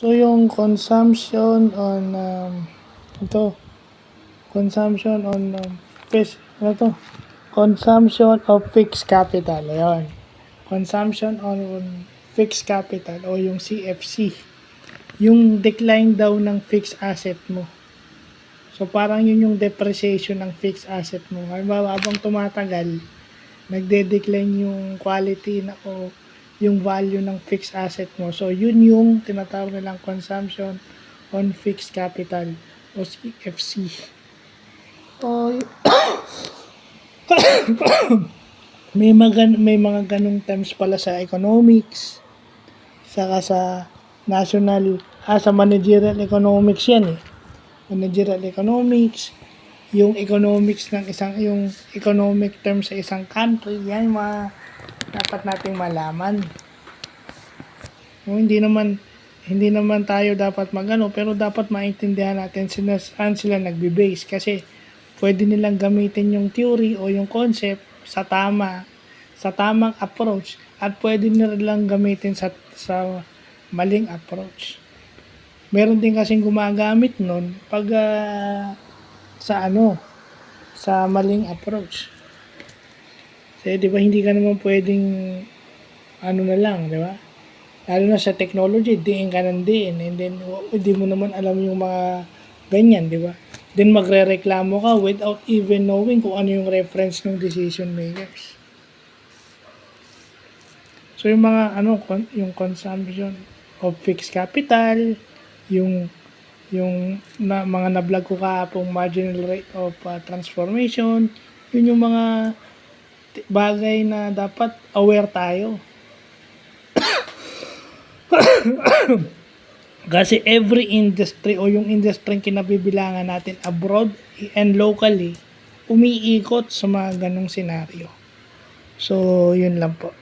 So, yung consumption on, ito, consumption on, ano to? Consumption of fixed capital. Ayan. Consumption on fixed capital o yung CFC. Yung decline daw ng fixed asset mo. So, parang yun yung depreciation ng fixed asset mo. Halimbawa, habang tumatagal, nagde-decline yung quality na o yung value ng fixed asset mo. So, yun yung tinatawag nilang consumption on fixed capital o CFC. O, may mga ganung terms pala sa economics, saka sa sa managerial economics yan eh. Managerial economics, yung economics ng yung economic term sa isang country, yan dapat nating malaman. Hindi naman tayo dapat magano, pero dapat maintindihan natin saan sila nagbe-base kasi pwede nilang gamitin yung theory o yung concept sa tamang approach at pwede nilang gamitin sa maling approach. Meron din kasing gumagamit nun pag sa maling approach. Kasi 'di ba hindi ka naman pwedeng na lang, 'di ba? Lalo na sa technology, diin ka ng diin and then hindi mo naman alam yung mga ganyan, 'di ba? Then magrereklamo ka without even knowing kung ano yung reference ng decision makers. So yung mga yung consumption of fixed capital, yung mga na-vlog ko kahapong marginal rate of transformation, yun yung mga bagay na dapat aware tayo. Kasi every industry o yung industry kinabibilangan natin abroad and locally, umiikot sa mga ganong senaryo. So, yun lang po.